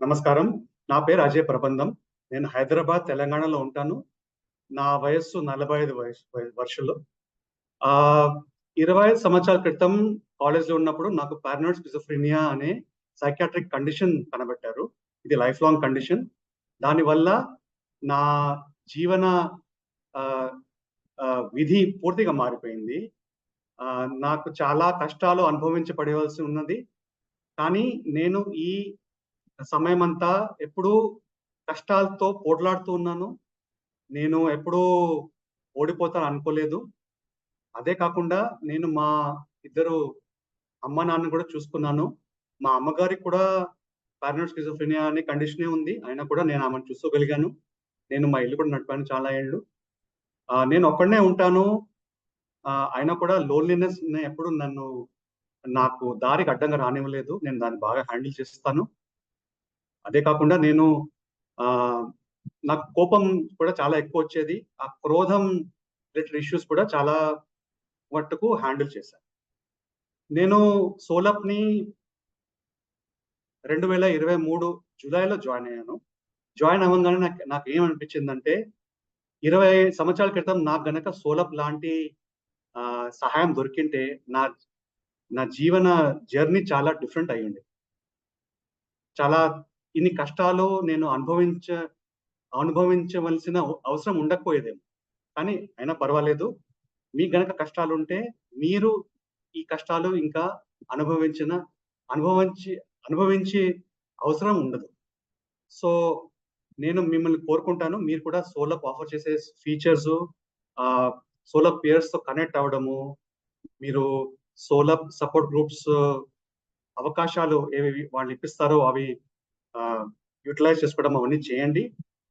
నమస్కారం. నా పేరు అజయ్ ప్రబంధం. నేను హైదరాబాద్, తెలంగాణలో ఉంటాను. నా వయస్సు 45 వర్షాలు. 25 సంవత్సరాల క్రితం కాలేజ్‌లో ఉన్నప్పుడు నాకు పారనోయిడ్ స్కిజోఫ్రెనియా అనే సైకియాట్రిక్ కండిషన్ కనబెట్టారు. ఇది లైఫ్ లాంగ్ కండిషన్. దానివల్ల నా జీవన ఆహ్, విధి పూర్తిగా మారిపోయింది. నాకు చాలా కష్టాలు అనుభవించబడవలసి ఉన్నది. కానీ నేను ఈ సమయమంతా ఎప్పుడూ కష్టాలతో పోట్లాడుతూ ఉన్నాను. నేను ఎప్పుడూ ఓడిపోతాను అనుకోలేదు. అదే కాకుండా నేను మా ఇద్దరు అమ్మ-నాన్నని కూడా చూసుకున్నాను. మా అమ్మగారికి కూడా పారనోయిడ్ స్కిజోఫ్రెనియా అనే కండిషనే ఉంది. అయినా కూడా నేను ఆమెను చూసుకోగలిగాను. నేను మా ఇల్లు కూడా నడిపాను చాలా ఏళ్ళు. నేను ఒక్కడినే ఉంటాను. అయినా కూడా లోన్‌లీనెస్ ఎప్పుడు నాకు దారికి అడ్డంగా రానివ్వలేదు. నేను దాన్ని బాగా హ్యాండిల్ చేస్తాను. అదే కాకుండా నేను నాకు కోపం కూడా చాలా ఎక్కువొచ్చేది. ఆ క్రోధం రిలేటెడ్ ఇష్యూస్ కూడా చాలా మట్టుకు హ్యాండిల్ చేశాను. నేను సోలప్‌ని 2023 జులైలో జాయిన్ అయ్యాను. జాయిన్ అవ్వంగానే నాకేమనిపించిందంటే 20 సంవత్సరాల క్రితం నాకు గనక సోలప్ లాంటి సహాయం దొరికింటే నా నా జీవన జర్నీ చాలా డిఫరెంట్ అయ్యుండేది. చాలా ఇన్ని కష్టాలు నేను అనుభవించవలసిన అవసరం ఉండకపోయేదేమో. కానీ అయినా పర్వాలేదు. మీకు గనక కష్టాలుంటే మీరు ఈ కష్టాలు ఇంకా అనుభవించిన అనుభవించి అనుభవించే అవసరం ఉండదు. సో, నేను మిమ్మల్ని కోరుకుంటాను. మీరు కూడా సోలప్ ఆఫర్ చేసే ఫీచర్సు, ఆహ్, సోలప్ పియర్స్‌తో కనెక్ట్ అవ్వడము, మీరు సోలప్ సపోర్ట్ గ్రూప్స్ అవకాశాలు ఏవేవి వాళ్ళు ఇప్పిస్తారో అవి యుటిలైజ్ చేసుకోవడం అవన్నీ చేయండి.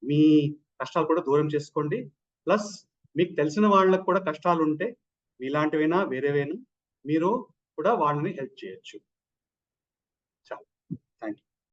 మీ కష్టాలు కూడా దూరం చేసుకోండి. ప్లస్ మీకు తెలిసిన వాళ్ళకి కూడా కష్టాలుంటే మీలాంటివైనా, వేరేవైనా మీరు కూడా వాళ్ళని హెల్ప్ చేయొచ్చు. చాలు. Thank you.